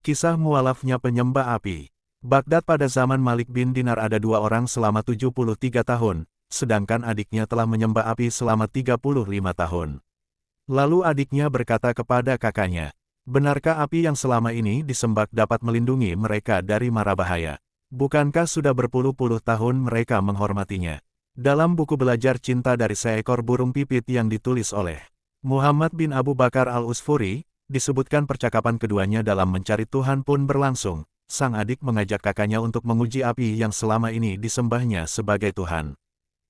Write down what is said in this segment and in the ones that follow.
Kisah mualafnya penyembah api. Baghdad pada zaman Malik bin Dinar ada dua orang selama 73 tahun, sedangkan adiknya telah menyembah api selama 35 tahun. Lalu adiknya berkata kepada kakaknya, "Benarkah api yang selama ini disembah dapat melindungi mereka dari mara bahaya? Bukankah sudah berpuluh-puluh tahun mereka menghormatinya?" Dalam buku Belajar Cinta dari Seekor Burung Pipit yang ditulis oleh Muhammad bin Abu Bakar al-Usfuri, disebutkan percakapan keduanya dalam mencari Tuhan pun berlangsung. Sang adik mengajak kakaknya untuk menguji api yang selama ini disembahnya sebagai Tuhan.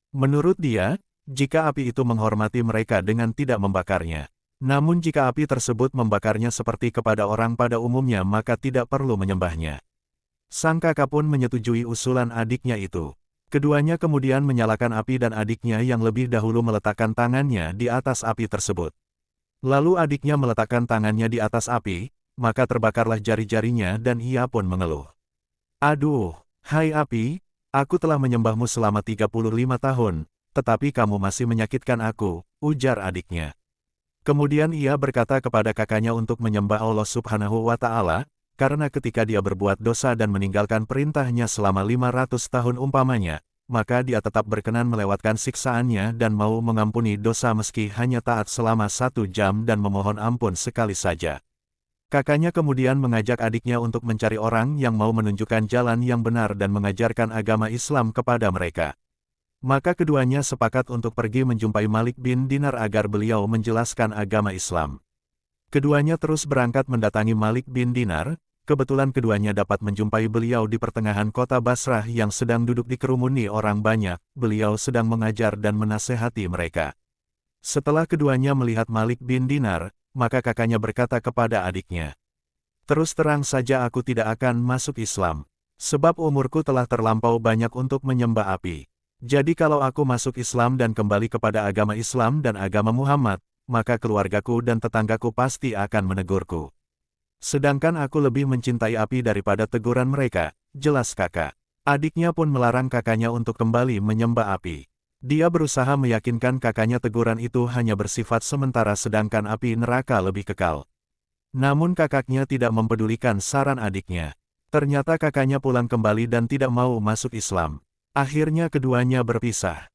Menurut dia, jika api itu menghormati mereka dengan tidak membakarnya. Namun jika api tersebut membakarnya seperti kepada orang pada umumnya maka tidak perlu menyembahnya. Sang kakak pun menyetujui usulan adiknya itu. Keduanya kemudian menyalakan api dan adiknya yang lebih dahulu meletakkan tangannya di atas api tersebut. Lalu adiknya meletakkan tangannya di atas api, maka terbakarlah jari-jarinya dan ia pun mengeluh. "Aduh, hai api, aku telah menyembahmu selama 35 tahun, tetapi kamu masih menyakitkan aku," ujar adiknya. Kemudian ia berkata kepada kakaknya untuk menyembah Allah Subhanahu wa Ta'ala, karena ketika dia berbuat dosa dan meninggalkan perintahnya selama 500 tahun umpamanya, maka dia tetap berkenan melewatkan siksaannya dan mau mengampuni dosa meski hanya taat selama 1 jam dan memohon ampun sekali saja. Kakaknya kemudian mengajak adiknya untuk mencari orang yang mau menunjukkan jalan yang benar dan mengajarkan agama Islam kepada mereka. Maka keduanya sepakat untuk pergi menjumpai Malik bin Dinar agar beliau menjelaskan agama Islam. Keduanya terus berangkat mendatangi Malik bin Dinar. Kebetulan keduanya dapat menjumpai beliau di pertengahan kota Basrah yang sedang duduk dikerumuni orang banyak. Beliau sedang mengajar dan menasehati mereka. Setelah keduanya melihat Malik bin Dinar, maka kakaknya berkata kepada adiknya, "Terus terang saja aku tidak akan masuk Islam, sebab umurku telah terlampau banyak untuk menyembah api. Jadi kalau aku masuk Islam dan kembali kepada agama Islam dan agama Muhammad, maka keluargaku dan tetanggaku pasti akan menegurku. Sedangkan aku lebih mencintai api daripada teguran mereka," jelas kakak. Adiknya pun melarang kakaknya untuk kembali menyembah api. Dia berusaha meyakinkan kakaknya teguran itu hanya bersifat sementara sedangkan api neraka lebih kekal. Namun kakaknya tidak mempedulikan saran adiknya. Ternyata kakaknya pulang kembali dan tidak mau masuk Islam. Akhirnya keduanya berpisah.